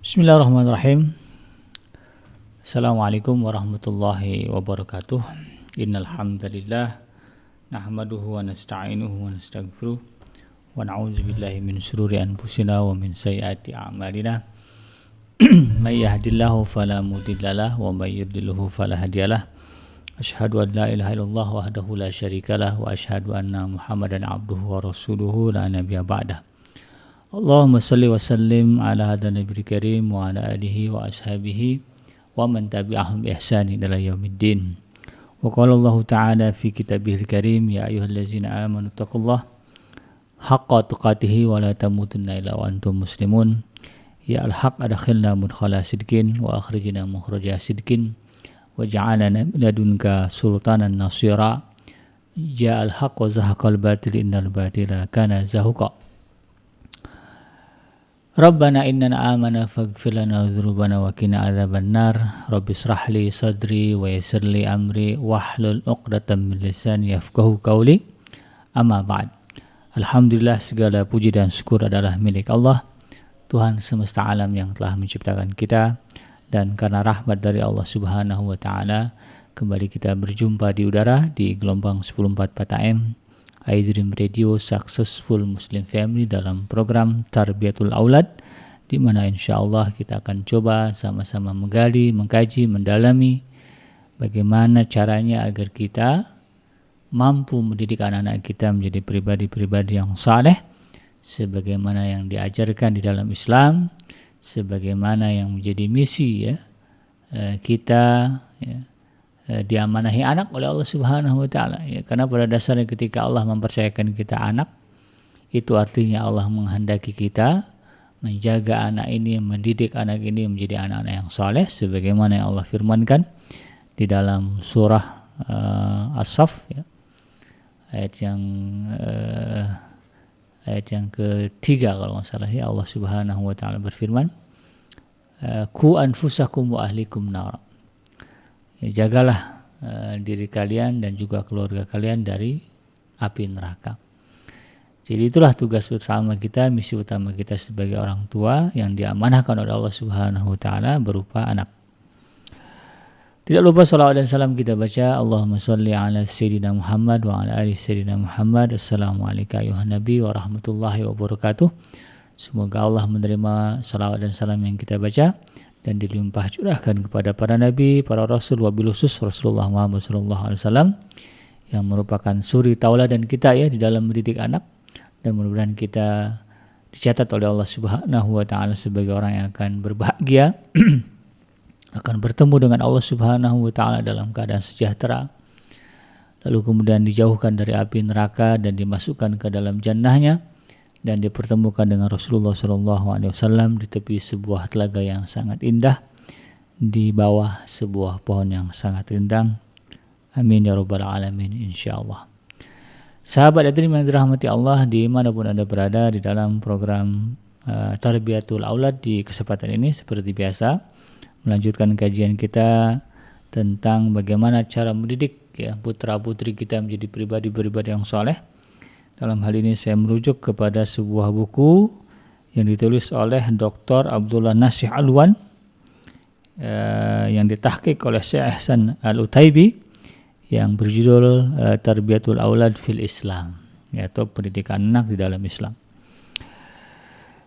Bismillahirrahmanirrahim. Assalamualaikum warahmatullahi wabarakatuh. Innal hamdalillah nahmaduhu wa nasta'inuhu wa nastaghfiruh wa na'udzu billahi min shururi anfusina wa min sayyiati a'malina. May yahdihillahu fala mudhillalah wa may yudlilhu fala hadiyalah. Asyhadu an la ilaha illallah wahdahu la syarikalah wa asyhadu anna Muhammadan abduhu wa rasuluhu la nabiyya ba'dah. Allahumma salli wa sallim ala hadha nabiyil karim wa ala alihi wa ashabihi wa man tabi'ahum bi ihsanin ila yaumiddin. Wa qala Allah ta'ala fi kitabihil karim ya ayyuhallazina amanu taqullaha haqqa tuqatih wa la tamutunna illa wa antum muslimun. Ya al-haq adkhilna mudkhala sidqin wa akhrijna mukhraja sidqin wa ja'alna min ladunka sultanan nasira. Ya al-haq wa zahaqal batil innal batila kana zahuqa. Rabbana innana amana faghfir lana dzunubana wa qina adzabannar. Rabbi israh li sadri wa yassir li amri wahlul 'uqdatam min lisani yafqahu qawli. Amma ba'd. Alhamdulillah, segala puji dan syukur adalah milik Allah, Tuhan semesta alam yang telah menciptakan kita, dan karena rahmat dari Allah Subhanahu wa taala kembali kita berjumpa di udara di gelombang 104 AM iDream Radio Successful Muslim Family dalam program Tarbiyatul Aulad, di mana insyaallah kita akan coba sama-sama menggali, mengkaji, mendalami bagaimana caranya agar kita mampu mendidik anak-anak kita menjadi pribadi-pribadi yang saleh sebagaimana yang diajarkan di dalam Islam, sebagaimana yang menjadi misi kita diamanahi anak oleh Allah Subhanahu wa taala, karena pada dasarnya ketika Allah mempercayakan kita anak, itu artinya Allah menghendaki kita menjaga anak ini, mendidik anak ini menjadi anak-anak yang saleh sebagaimana yang Allah firmankan di dalam surah As-Saff, ayat yang ketiga kalau nggak salah, Allah Subhanahu wa taala berfirman, ku anfusakum wa ahlikum nar. Jagalah diri kalian dan juga keluarga kalian dari api neraka. Jadi itulah tugas utama kita, misi utama kita sebagai orang tua yang diamanahkan oleh Allah Subhanahu wa taala berupa anak. Tidak lupa salawat dan salam kita baca, Allahumma sholli ala sayyidina Muhammad wa ala ali sayyidina Muhammad. Assalamualaikum ayuhan nabi wa rahmatullahi wabarakatuh. Semoga Allah menerima salawat dan salam yang kita baca dan dilimpah curahkan kepada para nabi, para rasul, wabil khusus Rasulullah Muhammad SAW yang merupakan suri tauladan kita di dalam mendidik anak, dan mudah-mudahan kita dicatat oleh Allah Subhanahu wa taala sebagai orang yang akan berbahagia akan bertemu dengan Allah Subhanahu wa taala dalam keadaan sejahtera, lalu kemudian dijauhkan dari api neraka dan dimasukkan ke dalam jannahnya, dan dipertemukan dengan Rasulullah SAW di tepi sebuah telaga yang sangat indah, di bawah sebuah pohon yang sangat rindang. Amin ya rabbal alamin insyaallah. Sahabat iDream yang dirahmati Allah dimanapun Anda berada, di dalam program Tarbiyatul Aulad di kesempatan ini seperti biasa melanjutkan kajian kita tentang bagaimana cara mendidik putra-putri kita menjadi pribadi-pribadi yang soleh. Dalam hal ini saya merujuk kepada sebuah buku yang ditulis oleh Dr. Abdullah Nasih Alwan yang ditahqiq oleh Syekh Ihsan Al-Utaibi yang berjudul Tarbiyatul Aulad fil Islam, yaitu pendidikan anak di dalam Islam.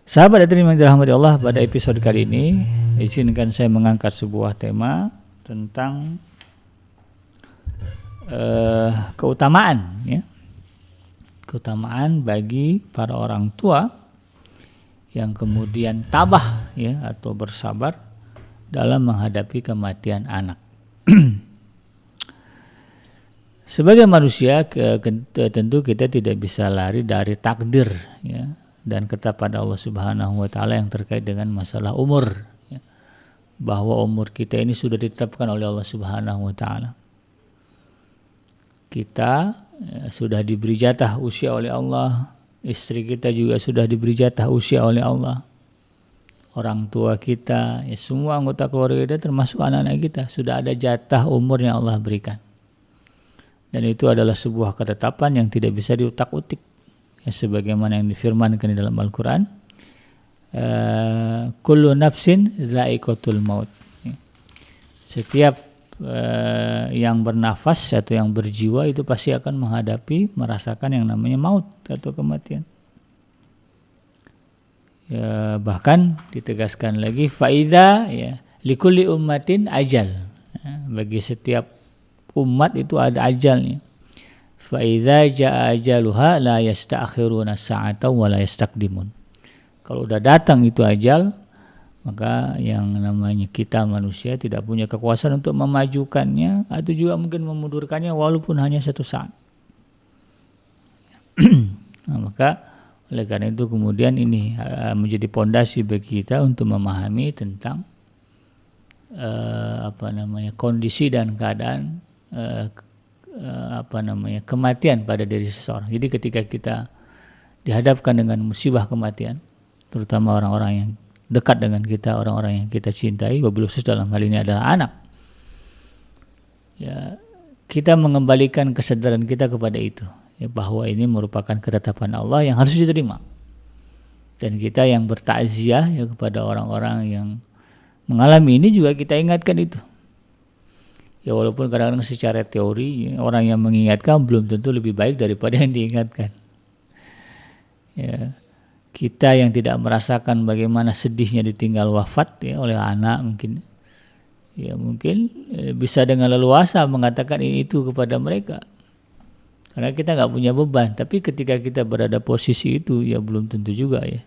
Sahabat iDream yang dirahmati Allah, pada episode kali ini izinkan saya mengangkat sebuah tema tentang keutamaan bagi para orang tua yang kemudian tabah atau bersabar dalam menghadapi kematian anak. Sebagai manusia tentu kita tidak bisa lari dari takdir dan ketetapan Allah Subhanahu wa taala yang terkait dengan masalah umur, bahwa umur kita ini sudah ditetapkan oleh Allah Subhanahu wa taala. Kita sudah diberi jatah usia oleh Allah, istri kita juga sudah diberi jatah usia oleh Allah, orang tua kita, semua anggota keluarga kita termasuk anak-anak kita sudah ada jatah umur yang Allah berikan, dan itu adalah sebuah ketetapan yang tidak bisa diutak-utik, sebagaimana yang difirmankan di dalam Al-Quran. kullu nafsin dha'iqatul maut. Setiap yang bernafas atau yang berjiwa itu pasti akan merasakan yang namanya maut atau kematian. Ya, bahkan ditegaskan lagi faida ya likulli ummatin ajal. Ya, bagi setiap umat itu ada ajalnya. Faida jaa ajaluha la yasta'khiruna sa'atan wa la yastaqdimun. Kalau udah datang itu ajal, maka yang namanya kita manusia tidak punya kekuasaan untuk memajukannya atau juga mungkin memundurkannya walaupun hanya 1 saat. Nah, maka oleh karena itu kemudian ini menjadi pondasi bagi kita untuk memahami tentang kondisi dan keadaan kematian pada diri seseorang. Jadi ketika kita dihadapkan dengan musibah kematian, terutama orang-orang yang dekat dengan kita, orang-orang yang kita cintai, wabil khusus dalam hal ini adalah anak, ya kita mengembalikan kesadaran kita kepada itu, ya, bahwa ini merupakan ketetapan Allah yang harus diterima, dan kita yang bertakziah ya kepada orang-orang yang mengalami ini juga kita ingatkan itu. Ya walaupun kadang-kadang secara teori ya, orang yang mengingatkan belum tentu lebih baik daripada yang diingatkan. Ya, kita yang tidak merasakan bagaimana sedihnya ditinggal wafat ya oleh anak mungkin bisa dengan leluasa mengatakan ini itu kepada mereka. Karena kita nggak punya beban, tapi ketika kita berada posisi itu ya belum tentu juga ya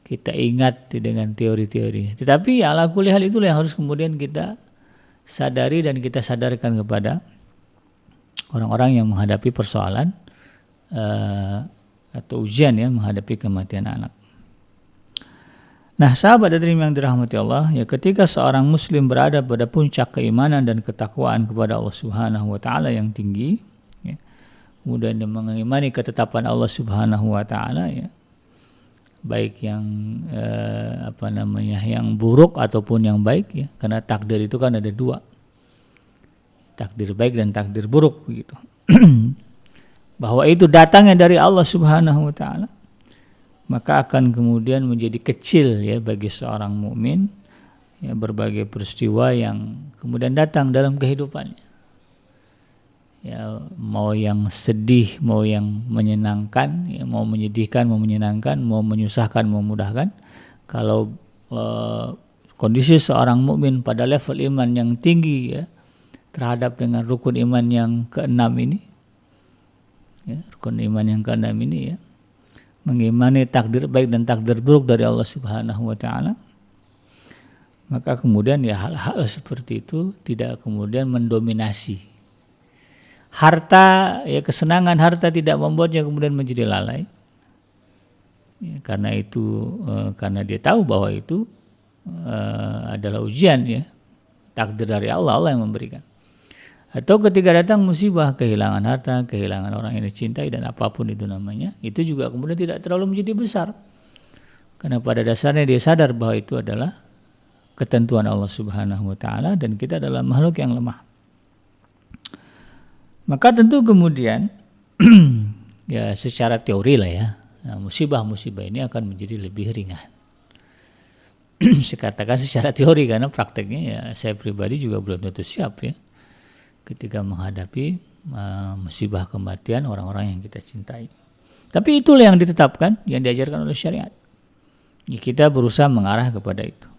kita ingat dengan teori-teori. Tetapi ya ala kulli hal itulah yang harus kemudian kita sadari dan kita sadarkan kepada orang-orang yang menghadapi persoalan atau ujian ya menghadapi kematian anak. Nah, sahabat hadirin yang dirahmati Allah, ya ketika seorang muslim berada pada puncak keimanan dan ketakwaan kepada Allah Subhanahu wa taala yang tinggi, ya, kemudian dia mengimani ketetapan Allah Subhanahu wa taala ya, baik yang yang buruk ataupun yang baik ya, karena takdir itu kan ada 2, takdir baik dan takdir buruk begitu. Bahwa itu datangnya dari Allah Subhanahu wa taala, maka akan kemudian menjadi kecil ya bagi seorang mukmin ya berbagai peristiwa yang kemudian datang dalam kehidupannya. Ya, mau yang sedih, mau yang menyenangkan, ya, mau menyedihkan, mau menyenangkan, mau menyusahkan, mau memudahkan. Kalau kondisi seorang mukmin pada level iman yang tinggi ya, terhadap dengan rukun iman yang ke-6 ini, ya, rukun iman yang ke-6 ini ya, mengimani takdir baik dan takdir buruk dari Allah Subhanahu wa taala, maka kemudian ya hal-hal seperti itu tidak kemudian mendominasi. Harta, ya kesenangan harta tidak membuatnya kemudian menjadi lalai. Ya, karena itu, karena dia tahu bahwa itu adalah ujian ya, takdir dari Allah, Allah yang memberikan. Atau ketika datang musibah, kehilangan harta, kehilangan orang yang dicintai dan apapun itu namanya, itu juga kemudian tidak terlalu menjadi besar. Karena pada dasarnya dia sadar bahwa itu adalah ketentuan Allah Subhanahu wa taala dan kita adalah makhluk yang lemah. Maka tentu kemudian ya secara teori lah ya, nah, musibah-musibah ini akan menjadi lebih ringan. Saya katakan secara teori karena prakteknya ya saya pribadi juga belum tentu siap ya ketika menghadapi musibah kematian orang-orang yang kita cintai. Tapi itulah yang ditetapkan, yang diajarkan oleh syariat. Ya, kita berusaha mengarah kepada itu.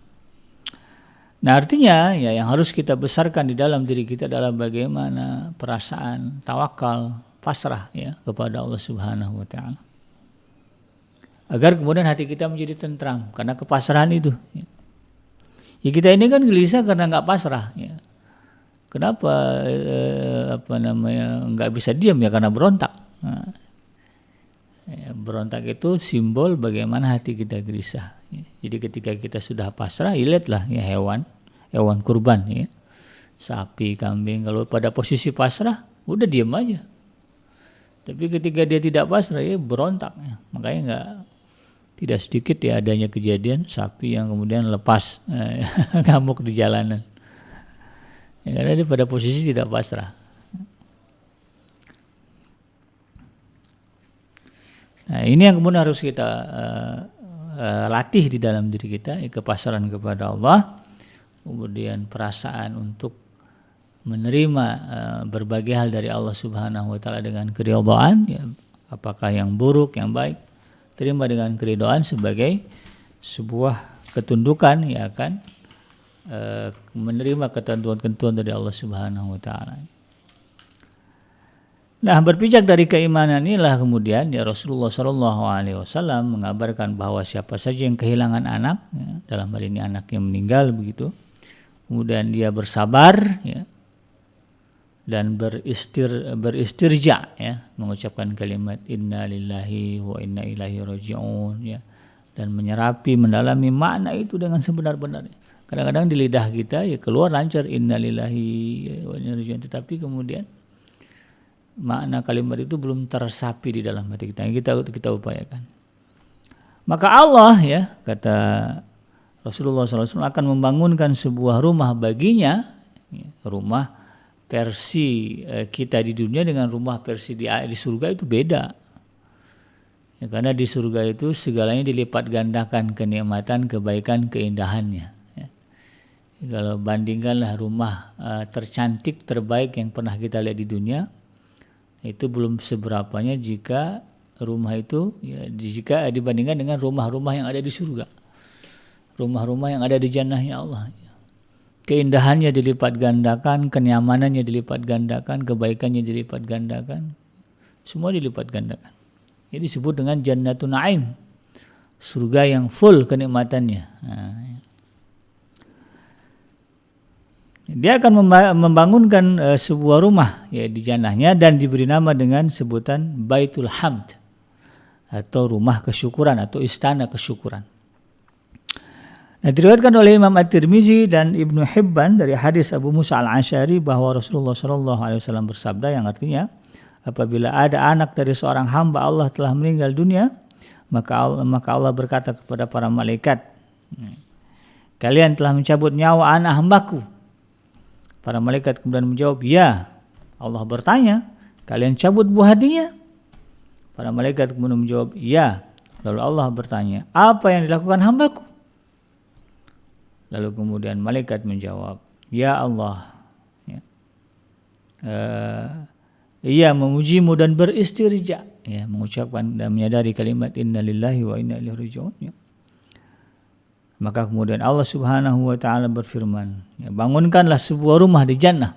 Nah artinya ya yang harus kita besarkan di dalam diri kita adalah bagaimana perasaan tawakal, pasrah ya kepada Allah Subhanahu wa taala. Agar kemudian hati kita menjadi tentram karena kepasrahan itu. Ya kita ini kan gelisah karena enggak pasrah ya. Kenapa enggak bisa diam ya karena berontak. Nah, ya, berontak itu simbol bagaimana hati kita gelisah. Ya. Jadi ketika kita sudah pasrah, lihatlah ya hewan kurban ya, sapi, kambing, kalau pada posisi pasrah udah diam aja. Tapi ketika dia tidak pasrah ya berontak ya. Makanya tidak sedikit ya adanya kejadian sapi yang kemudian lepas ngamuk di jalanan. Ya, karena dia pada posisi tidak pasrah. Nah ini yang kemudian harus kita latih di dalam diri kita, kepasrahan kepada Allah, kemudian perasaan untuk menerima berbagai hal dari Allah Subhanahu wa taala dengan keridhaan, ya, apakah yang buruk, yang baik, terima dengan keridhaan sebagai sebuah ketundukan, ya kan, menerima ketentuan-ketentuan dari Allah Subhanahu wa taala. Nah, berpijak dari keimanan inilah kemudian ya Rasulullah Shallallahu Alaihi Wasallam mengabarkan bahwa siapa saja yang kehilangan anak, ya, dalam hal ini anaknya meninggal begitu, kemudian dia bersabar, ya, dan beristirja, ya, mengucapkan kalimat inna lillahi wa inna ilaihi raji'un, ya, dan menyerapi, mendalami makna itu dengan sebenar-benarnya. Kadang-kadang di lidah kita ya keluar lancar inna lillahi wa inna ilaihi raji'un, tetapi kemudian makna kalimat itu belum tersapi di dalam hati kita. Kita upayakan. Maka Allah, ya, kata Rasulullah SAW, akan membangunkan sebuah rumah baginya, ya, rumah versi kita di dunia dengan rumah versi di surga itu beda, ya, karena di surga itu segalanya dilipat gandakan, kenikmatan, kebaikan, keindahannya, ya. Kalau bandingkanlah rumah tercantik, terbaik yang pernah kita lihat di dunia, itu belum seberapanya jika rumah itu, ya, jika dibandingkan dengan rumah-rumah yang ada di surga, rumah-rumah yang ada di jannahnya Allah. Keindahannya dilipat gandakan, kenyamanannya dilipat gandakan, kebaikannya dilipat gandakan, semua dilipat gandakan. Jadi disebut dengan Jannatun Na'im, surga yang full kenikmatannya. Nah, dia akan membangunkan sebuah rumah, ya, di jannahnya dan diberi nama dengan sebutan Baitul Hamd, atau rumah kesyukuran atau istana kesyukuran. Nah, diriwayatkan oleh Imam At-Tirmizi dan Ibnu Hibban dari hadis Abu Musa Al-Asy'ari bahwa Rasulullah SAW bersabda, yang artinya apabila ada anak dari seorang hamba Allah telah meninggal dunia, maka Allah berkata kepada para malaikat, kalian telah mencabut nyawa anak hambaku. Para malaikat kemudian menjawab, ya. Allah bertanya, kalian cabut buah hatinya? Para malaikat kemudian menjawab, ya. Lalu Allah bertanya, apa yang dilakukan hambaku? Lalu kemudian malaikat menjawab, ya Allah, ya, ia memujimu dan beristirja, ya, mengucapkan dan menyadari kalimat inna lillahi wa inna ilaihi raji'un, ya. Maka kemudian Allah Subhanahu wa taala berfirman, ya, bangunkanlah sebuah rumah di jannah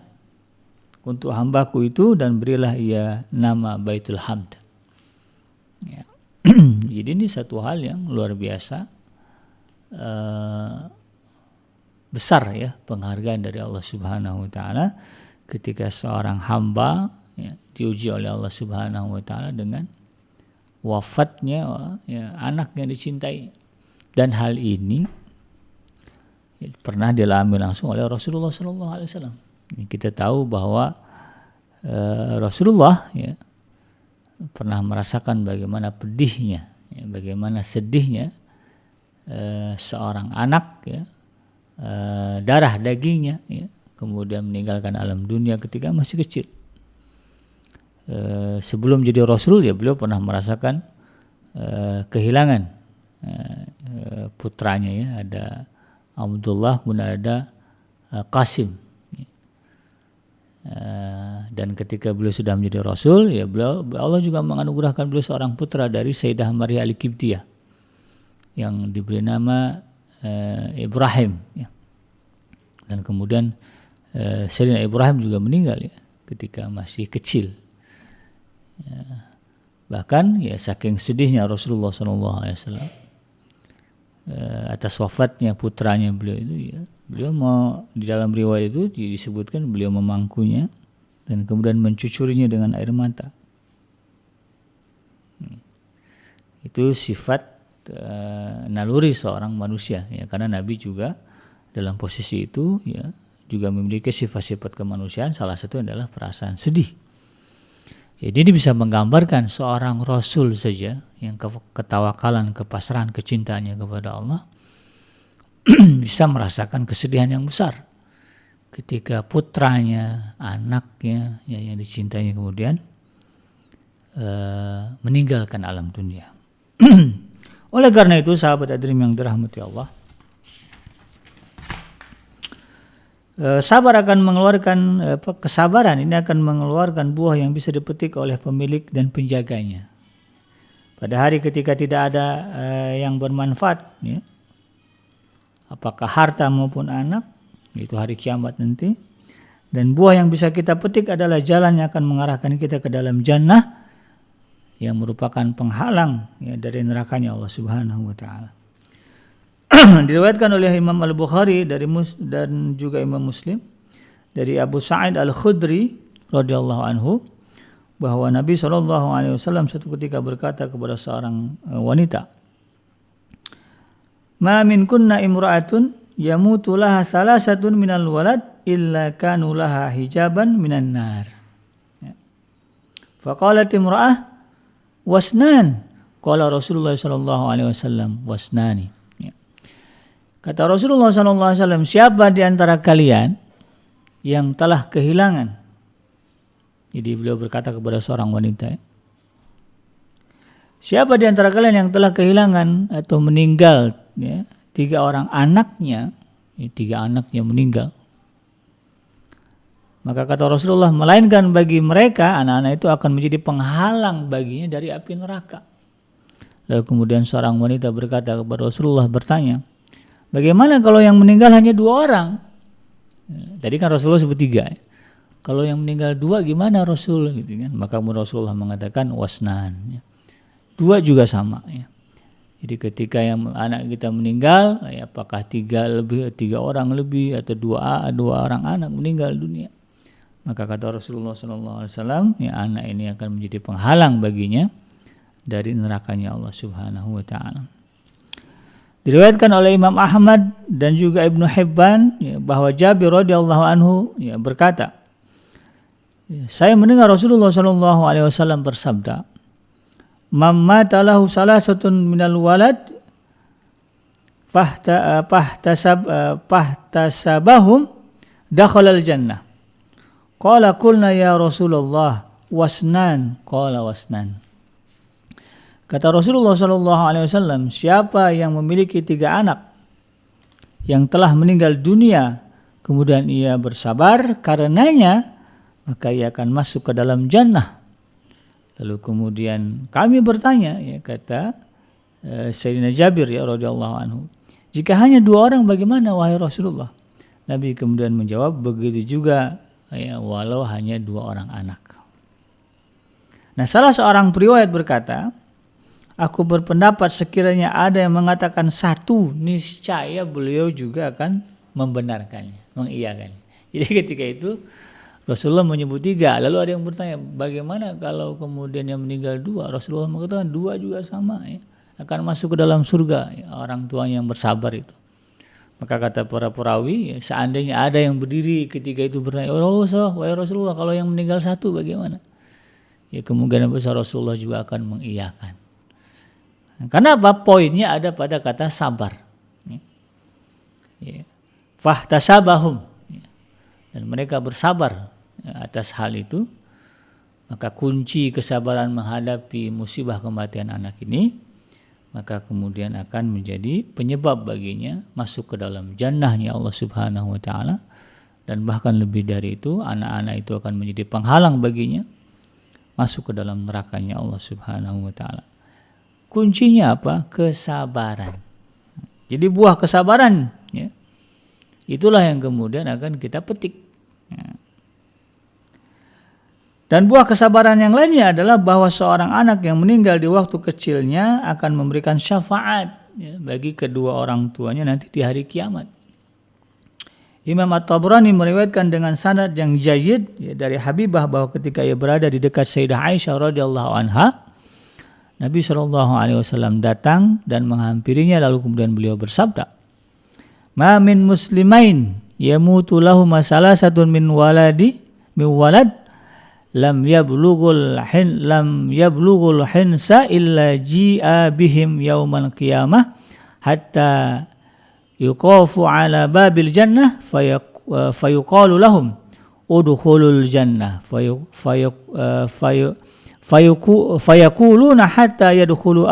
untuk hambaku itu dan berilah ia nama Baitul Hamd. Ya. Jadi ini satu hal yang luar biasa, besar, ya, penghargaan dari Allah Subhanahu wa taala ketika seorang hamba, ya, diuji oleh Allah Subhanahu wa taala dengan wafatnya, ya, anak yang dicintai. Dan hal ini, ya, pernah dialami langsung oleh Rasulullah SAW. Kita tahu bahwa Rasulullah, ya, pernah merasakan bagaimana pedihnya, ya, bagaimana sedihnya seorang anak, ya, darah dagingnya, ya, kemudian meninggalkan alam dunia ketika masih kecil. Sebelum jadi Rasul, ya, beliau pernah merasakan kehilangan putranya, ya, ada Abdullah, kemudian ada Qasim, ya. Dan ketika beliau sudah menjadi Rasul, ya, Allah juga menganugerahkan beliau seorang putra dari Sayyidah Maria Al-Qibtiyah yang diberi nama Ibrahim, ya. Dan kemudian Sayyidina Ibrahim juga meninggal, ya, ketika masih kecil, ya. Bahkan, ya, saking sedihnya Rasulullah SAW atas wafatnya putranya beliau itu, ya, beliau di dalam riwayat itu disebutkan beliau memangkunya dan kemudian mencucurinya dengan air mata. Itu sifat naluri seorang manusia, ya, karena Nabi juga dalam posisi itu, ya, juga memiliki sifat-sifat kemanusiaan, salah satu adalah perasaan sedih. Jadi ini bisa menggambarkan seorang Rasul saja yang ketawakalan, kepasrahan, kecintaannya kepada Allah bisa merasakan kesedihan yang besar ketika putranya, anaknya, ya, yang dicintainya kemudian meninggalkan alam dunia. Oleh karena itu sahabat hadirin yang dirahmati Allah, kesabaran ini akan mengeluarkan buah yang bisa dipetik oleh pemilik dan penjaganya. Pada hari ketika tidak ada yang bermanfaat, ya, apakah harta maupun anak, itu hari kiamat nanti. Dan buah yang bisa kita petik adalah jalan yang akan mengarahkan kita ke dalam jannah, yang merupakan penghalang, ya, dari nerakanya Allah Subhanahu wa taala. Diriwayatkan oleh Imam Al-Bukhari dan juga Imam Muslim dari Abu Sa'id Al-Khudri radhiyallahu anhu bahwa Nabi SAW suatu ketika berkata kepada seorang wanita, "Ma min kunna imra'atun yamutu laha salasatun minal walad illa kanu laha hijaban minan nar." Faqalat imra'ah, "Wasnan." Qala Rasulullah SAW, "Wasnani." Kata Rasulullah SAW, siapa di antara kalian yang telah kehilangan? Jadi beliau berkata kepada seorang wanita, siapa di antara kalian yang telah kehilangan atau meninggal, ya, 3 orang anaknya, 3 anaknya meninggal. Maka kata Rasulullah, melainkan bagi mereka anak-anak itu akan menjadi penghalang baginya dari api neraka. Lalu kemudian seorang wanita berkata kepada Rasulullah, bertanya, bagaimana kalau yang meninggal hanya 2 orang? Tadi kan Rasulullah sebut 3. Kalau yang meninggal 2 gimana Rasul? Gitu kan? Maka Rasulullah mengatakan wasnan. 2 juga sama. Ya. Jadi ketika yang anak kita meninggal, ya, apakah 3 orang lebih atau 2 orang anak meninggal dunia? Maka kata Rasulullah SAW, ya, anak ini akan menjadi penghalang baginya dari nerakanya Allah Subhanahu wa taala. Diriwayatkan oleh Imam Ahmad dan juga Ibnu Hibban, ya, bahwa Jabir radhiyallahu anhu, ya, berkata, saya mendengar Rasulullah SAW bersabda, "Man mata lahu salasatun minal walad fahtasabahum dakhalal jannah." Qala qulna ya Rasulullah wasnan, qala wasnan. Kata Rasulullah SAW, siapa yang memiliki 3 anak yang telah meninggal dunia, kemudian ia bersabar karenanya, maka ia akan masuk ke dalam jannah. Lalu kemudian kami bertanya, ya, kata Sayyidina Jabir, ya, radhiyallahu anhu, jika hanya 2 orang bagaimana wahai Rasulullah? Nabi kemudian menjawab, begitu juga, ya, walau hanya 2 orang anak. Nah, salah seorang periwayat berkata, aku berpendapat sekiranya ada yang mengatakan 1, niscaya beliau juga akan membenarkannya, mengiyakannya. Jadi ketika itu Rasulullah menyebut 3, lalu ada yang bertanya, bagaimana kalau kemudian yang meninggal 2? Rasulullah mengatakan 2 juga sama, ya, akan masuk ke dalam surga, ya, orang tuanya yang bersabar itu. Maka kata para perawi, ya, seandainya ada yang berdiri ketika itu bertanya, wahai Rasulullah, kalau yang meninggal 1 bagaimana? Ya, kemungkinan besar Rasulullah juga akan mengiyakan. Karena apa? Poinnya ada pada kata sabar. Ya. Fahtasabahum. Ya. Dan mereka bersabar, ya, atas hal itu. Maka kunci kesabaran menghadapi musibah kematian anak ini, maka kemudian akan menjadi penyebab baginya masuk ke dalam jannahnya Allah Subhanahu wa taala. Dan bahkan lebih dari itu, anak-anak itu akan menjadi penghalang baginya masuk ke dalam nerakanya Allah Subhanahu wa taala. Kuncinya apa? Kesabaran. Jadi buah kesabaran, ya, itulah yang kemudian akan kita petik. Ya. Dan buah kesabaran yang lainnya adalah bahwa seorang anak yang meninggal di waktu kecilnya akan memberikan syafaat, ya, bagi kedua orang tuanya nanti di hari kiamat. Imam At-Tabrani meriwayatkan dengan sanad yang jayyid, ya, dari Habibah bahwa ketika ia berada di dekat Sayyidah Aisyah radhiyallahu anha, Nabi SAW datang dan menghampirinya, lalu kemudian beliau bersabda, "Ma min muslimain yamutu lahuma salasatun min walad lam yablughul hinsa illa ji'a bihim yaumal qiyamah hatta yuqafu ala babil jannah fayuqalu lahum udkhulul jannah fayaquluna hatta yadkhulu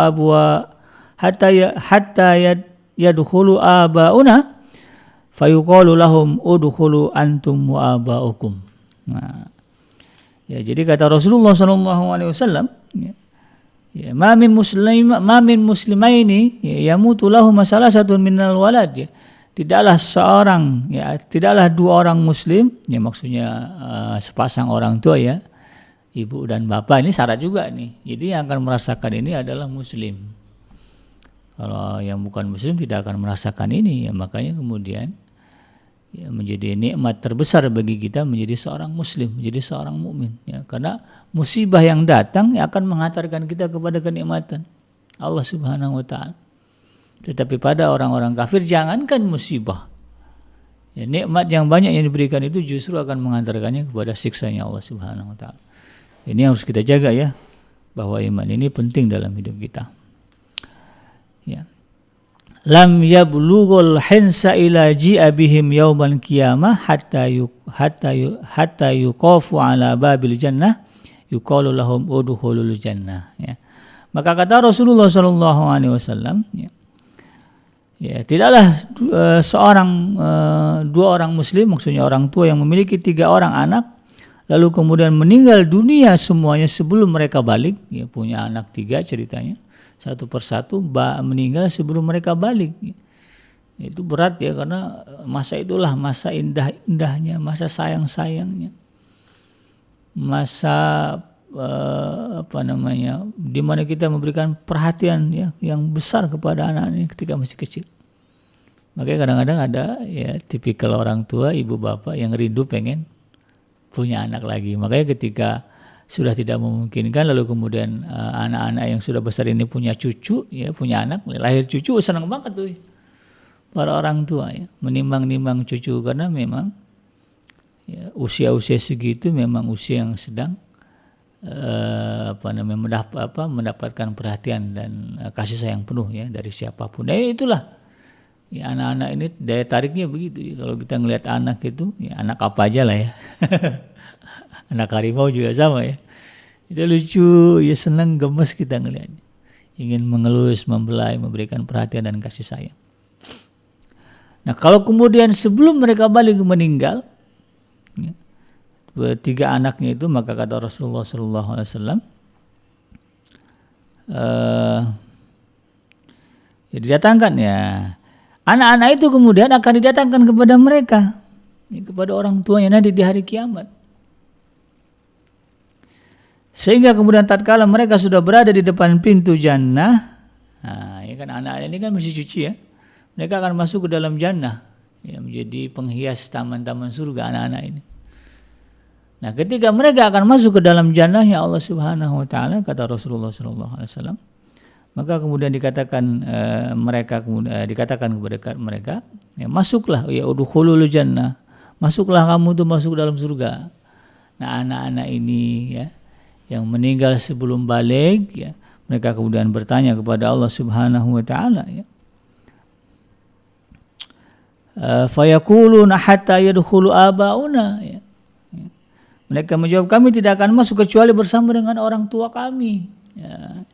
yadkhulu abauna fayuqalu lahum udkhulu antum wa abaukum. Nah, ya, jadi kata Rasulullah SAW, ya, ma min muslimaini yamutu lahu masalasatun minal walad, ya. Tidaklah dua orang muslim, ya maksudnya sepasang orang tua, ya, ibu dan bapak, ini syarat juga nih. Jadi yang akan merasakan ini adalah muslim. Kalau yang bukan muslim tidak akan merasakan ini, ya makanya kemudian ya, menjadi nikmat terbesar bagi kita menjadi seorang muslim, menjadi seorang mukmin, ya, karena musibah yang datang akan mengantarkan kita kepada kenikmatan Allah Subhanahu wa taala. Tetapi pada orang-orang kafir, jangankan musibah, ya, nikmat yang banyak yang diberikan itu justru akan mengantarkannya kepada siksanya Allah Subhanahu wa taala. Ini harus kita jaga, ya, bahwa iman ini penting dalam hidup kita. Ya. Lam yablughul hinsa ila ji'a bihim yaumal qiyamah hatta yuqafu ala babil jannah yuqalu lahum udkhulul jannah, ya. Maka kata Rasulullah sallallahu alaihi wasallam, ya, tidaklah dua orang muslim, maksudnya orang tua yang memiliki 3 orang anak, lalu kemudian meninggal dunia semuanya sebelum mereka balik, ya, punya anak 3 ceritanya, satu persatu meninggal sebelum mereka balik. Itu berat, ya, karena masa itulah masa indah-indahnya, masa sayang-sayangnya, masa di mana kita memberikan perhatian, ya, yang besar kepada anak-anak ketika masih kecil. Makanya kadang-kadang ada, ya, tipikal orang tua, ibu bapak yang rindu pengen punya anak lagi. Makanya ketika sudah tidak memungkinkan, lalu kemudian anak-anak yang sudah besar ini punya cucu, ya, punya anak, lahir cucu, senang banget tuh para orang tua, ya, menimbang-nimbang cucu, karena memang, ya, usia-usia segitu memang usia yang sedang mendapatkan perhatian dan kasih sayang penuh, ya, dari siapapun. Nah, itulah, ya, anak-anak ini daya tariknya begitu, ya. Kalau kita ngelihat anak itu, ya, anak apa aja lah, ya. Anak harimau juga sama, ya. Itu lucu, ya, senang, gemes kita ngelihatnya. Ingin mengelus, membelai, memberikan perhatian dan kasih sayang. Nah, kalau kemudian sebelum mereka balik meninggal, ya, 3 anaknya itu, maka kata Rasulullah SAW, ya, didatangkan, ya, anak-anak itu kemudian akan didatangkan kepada mereka, ya, kepada orang tuanya nanti di hari kiamat. Sehingga kemudian tatkala mereka sudah berada di depan pintu jannah, nah, ya kan, anak-anak ini kan masih suci, ya, mereka akan masuk ke dalam jannah, ya, menjadi penghias taman-taman surga anak-anak ini. Nah, ketika mereka akan masuk ke dalam jannahnya Allah Subhanahu wa taala, kata Rasulullah SAW, maka kemudian dikatakan dikatakan kepada mereka, ya, masuklah, ya, udkhulul jannah, masuklah kamu tuh, masuk dalam surga. Nah, anak-anak ini, ya, yang meninggal sebelum balik, ya, mereka kemudian bertanya kepada Allah Subhanahu wa taala, ya, fayaquluna hatta yadkhulu abauna, ya. Mereka menjawab, kami tidak akan masuk kecuali bersama dengan orang tua kami, ya.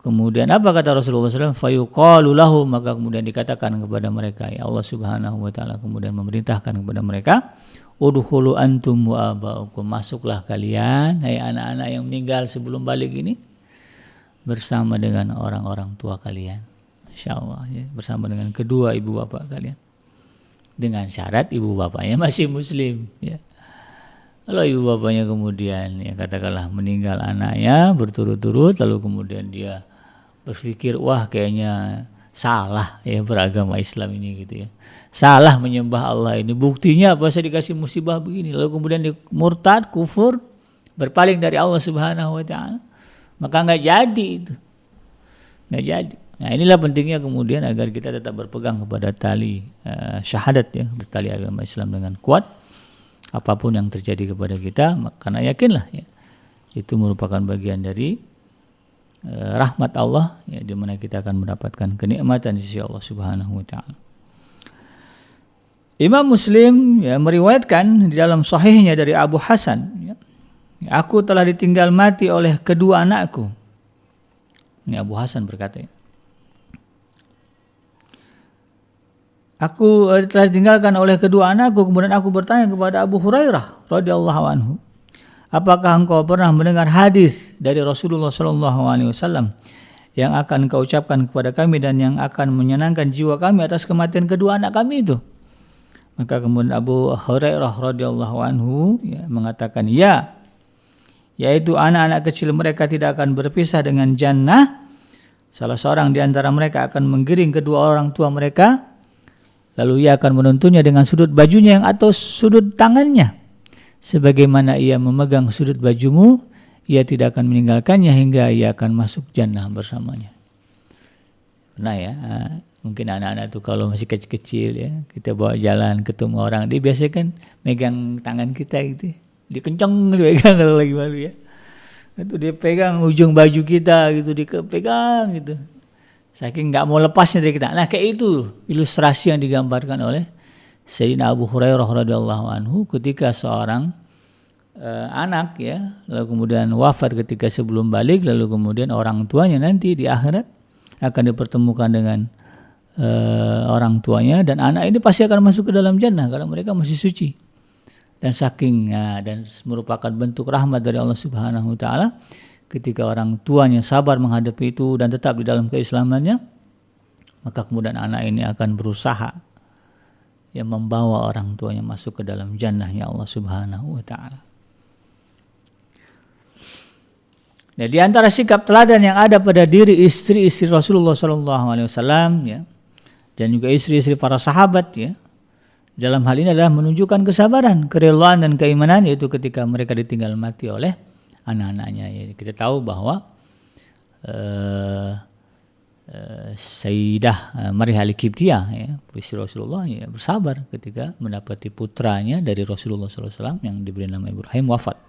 Kemudian apa kata Rasulullah SAW? Fayuqalu lahu, maka kemudian dikatakan kepada mereka, ya, Allah Subhanahu wa taala kemudian memerintahkan kepada mereka, udkhulu antum wa abaukum, masuklah kalian, hai anak-anak yang meninggal sebelum balik ini, bersama dengan orang-orang tua kalian, insyaallah, ya, bersama dengan kedua ibu bapak kalian, dengan syarat ibu bapaknya masih muslim, ya. Kalau ibu bapaknya kemudian, ya, katakanlah meninggal anaknya berturut-turut, lalu kemudian dia berpikir, wah, kayaknya salah, ya, beragama Islam ini, gitu, ya, salah menyembah Allah ini, buktinya apa, saya dikasih musibah begini, lalu kemudian dia murtad, kufur, berpaling dari Allah Subhanahu wa taala, maka nggak jadi itu, nggak jadi. Nah, inilah pentingnya kemudian agar kita tetap berpegang kepada tali syahadat, ya, tali agama Islam dengan kuat. Apapun yang terjadi kepada kita, karena yakinlah, ya, itu merupakan bagian dari rahmat Allah, ya, di mana kita akan mendapatkan kenikmatan di sisi Allah Subhanahu wa taala. Imam Muslim, ya, meriwayatkan di dalam sahihnya dari Abu Hasan, ya, aku telah ditinggal mati oleh kedua anakku, Ini Abu Hasan berkata, aku telah ditinggalkan oleh kedua anakku, kemudian aku bertanya kepada Abu Hurairah radhiyallahu anhu, apakah engkau pernah mendengar hadis dari Rasulullah SAW yang akan engkau ucapkan kepada kami dan yang akan menyenangkan jiwa kami atas kematian kedua anak kami itu? Maka kemudian Abu Hurairah radhiyallahu anhu mengatakan, ya, yaitu anak-anak kecil mereka tidak akan berpisah dengan jannah. Salah seorang di antara mereka akan menggiring kedua orang tua mereka, lalu ia akan menuntunnya dengan sudut bajunya yang atau sudut tangannya. Sebagaimana ia memegang sudut bajumu, ia tidak akan meninggalkannya hingga ia akan masuk jannah bersamanya. Pernah ya, mungkin anak-anak itu kalau masih kecil-kecil ya, kita bawa jalan ketemu orang, dia biasanya kan megang tangan kita gitu, dia kencang dipegang kalau lagi malu ya. Itu dia pegang ujung baju kita gitu, dia pegang gitu. Saking nggak mau lepasnya dari kita. Nah kayak itu ilustrasi yang digambarkan oleh Sayyidina Abu Hurairah radhiyallahu anhu ketika seorang anak ya, lalu kemudian wafat ketika sebelum balik, lalu kemudian orang tuanya nanti di akhirat akan dipertemukan dengan orang tuanya, dan anak ini pasti akan masuk ke dalam jannah karena mereka masih suci. Dan saking dan merupakan bentuk rahmat dari Allah Subhanahu wa taala ketika orang tuanya sabar menghadapi itu dan tetap di dalam keislamannya, maka kemudian anak ini akan berusaha membawa orang tuanya masuk ke dalam jannahnya Allah Subhanahu wa taala. Nah, di antara sikap teladan yang ada pada diri istri-istri Rasulullah SAW ya, dan juga istri-istri para sahabat ya, dalam hal ini adalah menunjukkan kesabaran, kerelaan dan keimanan, yaitu ketika mereka ditinggal mati oleh anak-anaknya. Ya, kita tahu bahwa Sayyidah Maryah Al-Qibtiyah ya, istri Rasulullah ya, bersabar ketika mendapati putranya dari Rasulullah SAW yang diberi nama Ibrahim wafat.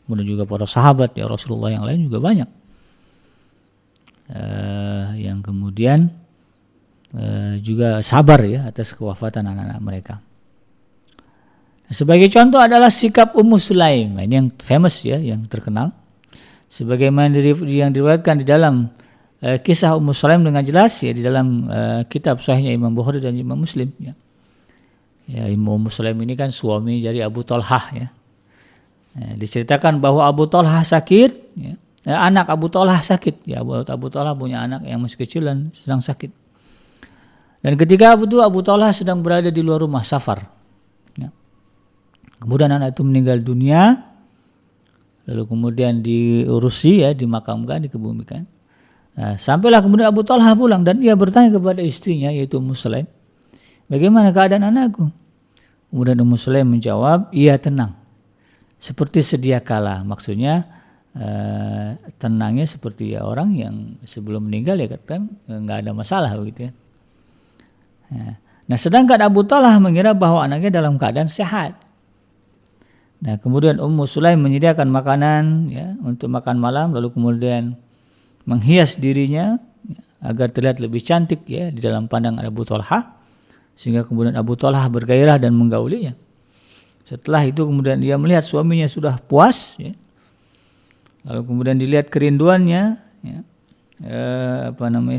Kemudian juga para sahabat ya Rasulullah yang lain juga banyak yang kemudian juga sabar ya atas kewafatan anak-anak mereka. Sebagai contoh adalah sikap Ummu Sulaim. Ini yang famous ya, yang terkenal. Sebagaimana yang diriwayatkan di dalam kisah Ummu Sulaim dengan jelas ya di dalam kitab sahihnya Imam Bukhari dan Imam Muslim ya. Ya, Ummu Sulaim ini kan suami dari Abu Talhah ya. Diceritakan bahwa Abu Talhah sakit ya. Anak Abu Talhah sakit ya, Abu Talhah punya anak yang masih kecil dan sedang sakit. Dan ketika Abu Talhah sedang berada di luar rumah safar ya. Kemudian anak itu meninggal dunia, lalu kemudian diurusi ya, dimakamkan, dikebumikan. Nah, sampailah kemudian Abu Talhah pulang dan ia bertanya kepada istrinya yaitu Ummu Sulaim, bagaimana keadaan anakku? Kemudian Ummu Sulaim menjawab, ia tenang seperti sedia kala. Maksudnya tenangnya seperti ya orang yang sebelum meninggal ya kan nggak ada masalah begitu ya. Nah sedangkan Abu Talhah mengira bahwa anaknya dalam keadaan sehat. Nah kemudian Ummu Sulaim menyediakan makanan ya untuk makan malam, lalu kemudian menghias dirinya ya, agar terlihat lebih cantik ya di dalam pandangan Abu Talhah, sehingga kemudian Abu Talhah bergairah dan menggaulinya. Setelah itu kemudian dia melihat suaminya sudah puas ya. Lalu kemudian dilihat kerinduannya ya,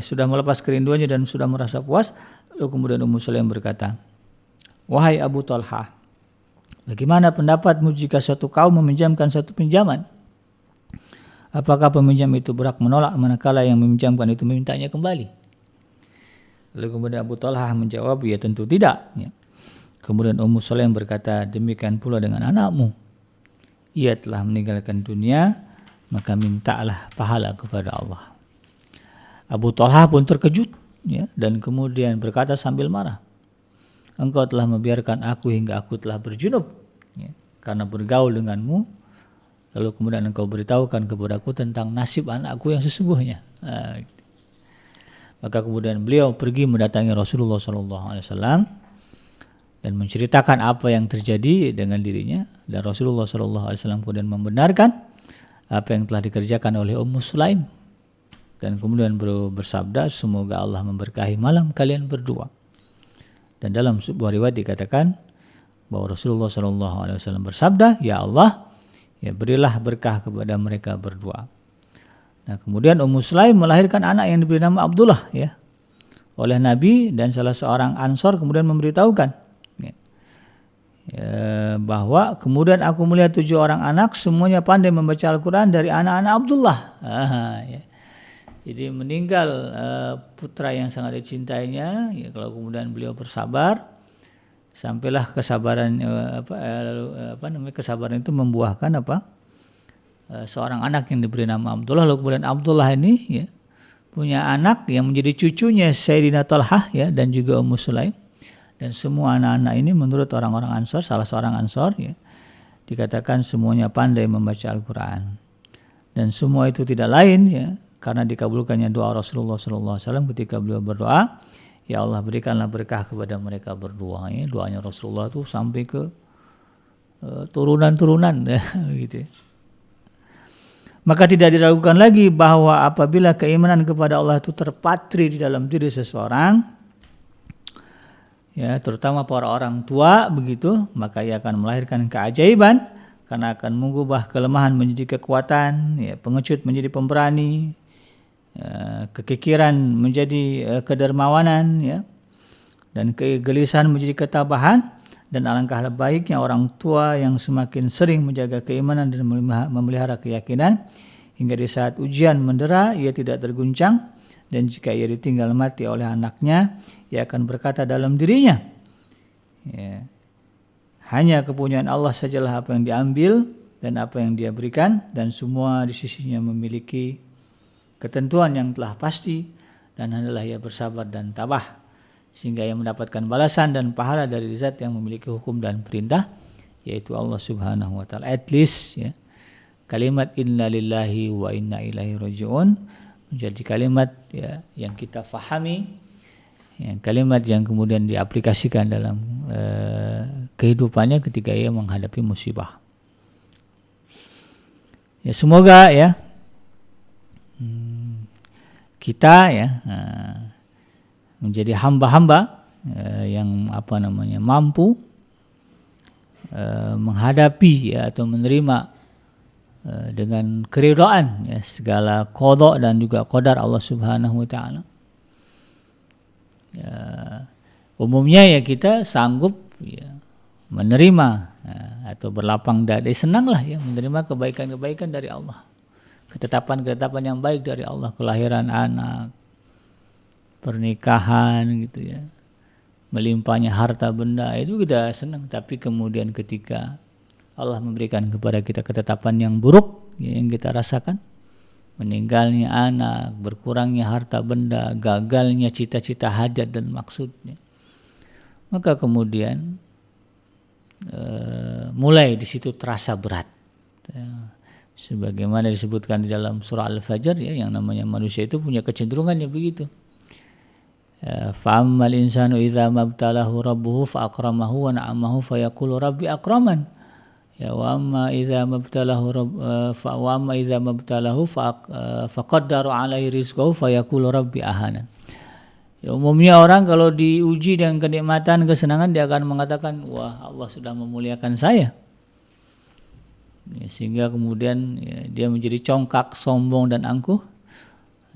sudah melepas kerinduannya dan sudah merasa puas. Lalu kemudian Ummu Sulaim berkata, wahai Abu Talhah, bagaimana pendapatmu jika suatu kaum meminjamkan satu pinjaman? Apakah peminjam itu berhak menolak manakala yang meminjamkan itu memintanya kembali? Lalu kemudian Abu Talhah menjawab, ya tentu tidak ya. Kemudian Ummu Sulaim berkata, demikian pula dengan anakmu. Ia telah meninggalkan dunia, maka mintalah pahala kepada Allah. Abu Talhah pun terkejut ya, dan kemudian berkata sambil marah, engkau telah membiarkan aku hingga aku telah berjunub ya, karena bergaul denganmu. Lalu kemudian engkau beritahukan kepadaku tentang nasib anakku yang sesungguhnya. Maka kemudian beliau pergi mendatangi Rasulullah SAW dan menceritakan apa yang terjadi dengan dirinya, dan Rasulullah SAW kemudian membenarkan apa yang telah dikerjakan oleh Ummu Sulaim, dan kemudian bersabda, semoga Allah memberkahi malam kalian berdua. Dan dalam sebuah riwayat dikatakan bahwa Rasulullah SAW bersabda, ya Allah, ya berilah berkah kepada mereka berdua. Nah, kemudian Ummu Sulaim melahirkan anak yang diberi nama Abdullah ya oleh Nabi, dan salah seorang Ansor kemudian memberitahukan bahwa kemudian aku melihat 7 orang anak semuanya pandai membaca Al-Quran dari anak-anak Abdullah. Ya. Jadi meninggal putra yang sangat dicintainya, ya, kalau kemudian beliau bersabar, sampailah kesabaran kesabaran itu membuahkan seorang anak yang diberi nama Abdullah. Lalu kemudian Abdullah ini ya punya anak yang menjadi cucunya Sayyidina Talhah ya, dan juga Ummu Sulaim. Dan semua anak-anak ini menurut orang-orang Ansor, salah seorang Ansor ya, dikatakan semuanya pandai membaca Al-Quran. Dan semua itu tidak lain ya, karena dikabulkannya doa Rasulullah SAW ketika beliau berdoa, ya Allah berikanlah berkah kepada mereka berdua. Ya, doanya Rasulullah itu sampai ke turunan-turunan ya, gitu. Maka tidak diragukan lagi bahwa apabila keimanan kepada Allah itu terpatri di dalam diri seseorang, ya, terutama para orang tua begitu, maka ia akan melahirkan keajaiban karena akan mengubah kelemahan menjadi kekuatan, ya, pengecut menjadi pemberani, ya, kekikiran menjadi kedermawanan, ya, dan kegelisahan menjadi ketabahan. Dan alangkah baiknya orang tua yang semakin sering menjaga keimanan dan memelihara keyakinan hingga di saat ujian mendera ia tidak terguncang. Dan jika ia ditinggal mati oleh anaknya, ia akan berkata dalam dirinya, ya, hanya kepunyaan Allah sajalah apa yang diambil dan apa yang dia berikan, dan semua di sisinya memiliki ketentuan yang telah pasti, dan hendaklah ia bersabar dan tabah sehingga ia mendapatkan balasan dan pahala dari zat yang memiliki hukum dan perintah, yaitu Allah Subhanahu wa taala. At least ya, kalimat inna lillahi wa inna ilaihi raji'un menjadi kalimat ya yang kita fahami, ya, kalimat yang kemudian diaplikasikan dalam kehidupannya ketika ia menghadapi musibah. Ya, semoga ya kita ya menjadi hamba-hamba yang mampu menghadapi ya atau menerima dengan keridhaan ya segala qada dan juga qadar Allah Subhanahu wa taala. Ya, umumnya ya kita sanggup ya menerima atau berlapang dada, senanglah ya menerima kebaikan-kebaikan dari Allah. Ketetapan-ketetapan yang baik dari Allah, kelahiran anak, pernikahan gitu ya. Melimpahnya harta benda itu kita senang, tapi kemudian ketika Allah memberikan kepada kita ketetapan yang buruk ya, yang kita rasakan, meninggalnya anak, berkurangnya harta benda, gagalnya cita-cita hajat dan maksudnya, maka kemudian mulai di situ terasa berat. Sebagaimana disebutkan di dalam surah Al-Fajr ya, yang namanya manusia itu punya kecenderungannya begitu. Fa'ammal insanu idza mabtalahu rabbuhu fa akramahu wa na'amahu fa yaqulu rabbi akraman. Ya, wa amma idza mabtalahu fa qaddara alaihi rizqahu fa yaqulu rabbi ahanan. Ya, umumnya orang kalau diuji dengan kenikmatan, kesenangan, dia akan mengatakan, wah Allah sudah memuliakan saya. Ya, sehingga kemudian ya, dia menjadi congkak, sombong dan angkuh.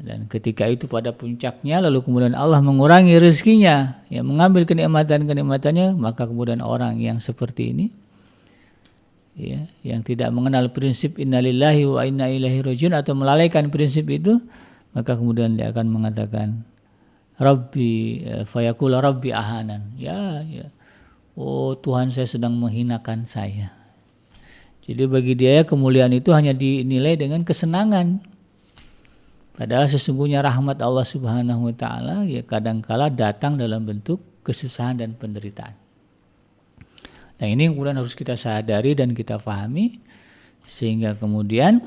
Dan ketika itu pada puncaknya lalu kemudian Allah mengurangi rezekinya, ya, mengambil kenikmatan-kenikmatannya, maka kemudian orang yang seperti ini ya, yang tidak mengenal prinsip innalillahi wa inna ilaihi rajiun atau melalaikan prinsip itu, maka kemudian dia akan mengatakan Rabbi fayaqul Rabbi ahanan. Ya, oh Tuhan saya sedang menghinakan saya. Jadi bagi dia kemuliaan itu hanya dinilai dengan kesenangan. Padahal sesungguhnya rahmat Allah Subhanahu wa taala ya kadangkala datang dalam bentuk kesusahan dan penderitaan. Nah, ini kemudian harus kita sadari dan kita pahami, sehingga kemudian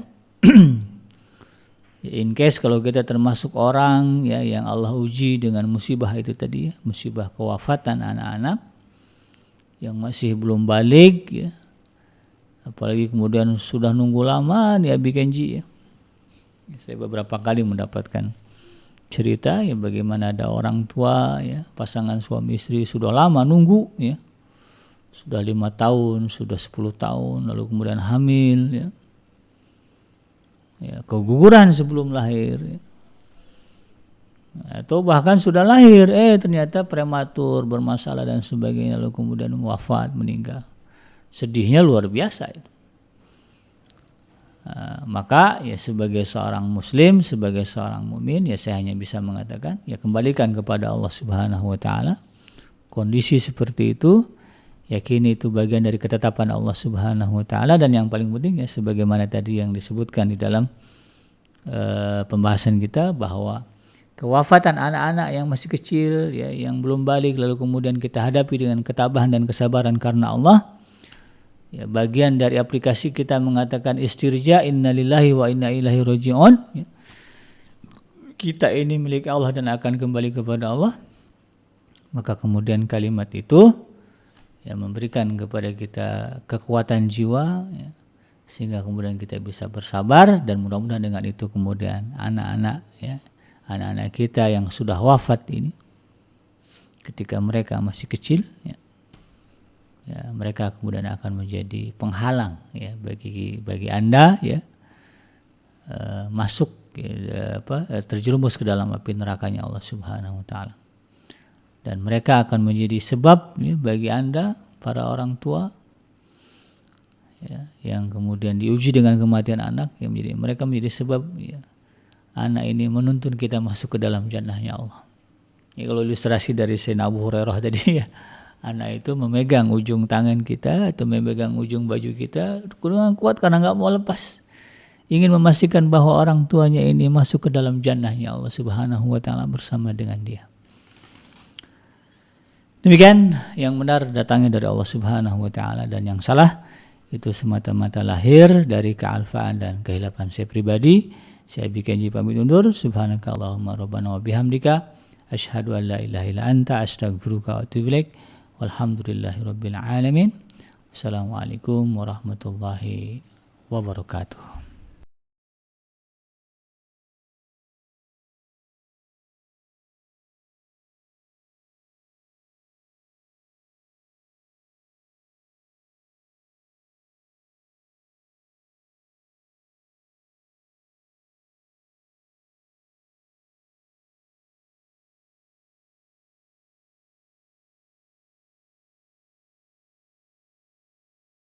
in case kalau kita termasuk orang ya yang Allah uji dengan musibah itu tadi ya, musibah kewafatan anak-anak yang masih belum balik ya, apalagi kemudian sudah nunggu lama ya BKNJ ya. Saya beberapa kali mendapatkan cerita ya bagaimana ada orang tua ya, pasangan suami istri sudah lama nunggu ya, sudah 5 tahun, sudah 10 tahun, lalu kemudian hamil ya. ya, keguguran sebelum lahir, ya. Atau bahkan sudah lahir, ternyata prematur, bermasalah dan sebagainya, lalu kemudian wafat, meninggal. Sedihnya luar biasa itu. Maka ya sebagai seorang muslim, sebagai seorang mukmin, ya saya hanya bisa mengatakan, ya kembalikan kepada Allah Subhanahu wa taala. Kondisi seperti itu, yakini itu bagian dari ketetapan Allah Subhanahu wa taala, dan yang paling penting ya sebagaimana tadi yang disebutkan di dalam pembahasan kita, bahwa kewafatan anak-anak yang masih kecil, ya, yang belum balik, lalu kemudian kita hadapi dengan ketabahan dan kesabaran karena Allah. Ya, bagian dari aplikasi kita mengatakan istirja, innalillahi wa inna ilaihi raji'un. Ya. Kita ini milik Allah dan akan kembali kepada Allah. Maka kemudian kalimat itu ya memberikan kepada kita kekuatan jiwa, ya, sehingga kemudian kita bisa bersabar, dan mudah-mudahan dengan itu kemudian anak-anak, ya, anak-anak kita yang sudah wafat ini, ketika mereka masih kecil, ya, mereka kemudian akan menjadi penghalang, ya, bagi Anda, ya, masuk, ya, terjerumus ke dalam api nerakanya Allah Subhanahu wa taala. Dan mereka akan menjadi sebab, ya, bagi Anda para orang tua, ya, yang kemudian diuji dengan kematian anak, yang mereka menjadi sebab, ya, anak ini menuntun kita masuk ke dalam jannahnya Allah. Ya, kalau ilustrasi dari Sayyidina Abu Hurairah tadi, ya, anak itu memegang ujung tangan kita atau memegang ujung baju kita dengan kuat karena nggak mau lepas, ingin memastikan bahwa orang tuanya ini masuk ke dalam jannahnya Allah Subhanahu wa taala bersama dengan dia. Demikian yang benar datangnya dari Allah Subhanahu wa taala, dan yang salah itu semata-mata lahir dari kealfaan dan kehilapan saya pribadi. Saya bikin pamit undur. Subhanakallahumma rabbana wa bihamdika asyhadu an la ilaha illa anta astaghfiruka wa atubu ilaik. Walhamdulillahirabbil alamin. Assalamualaikum warahmatullahi wabarakatuh.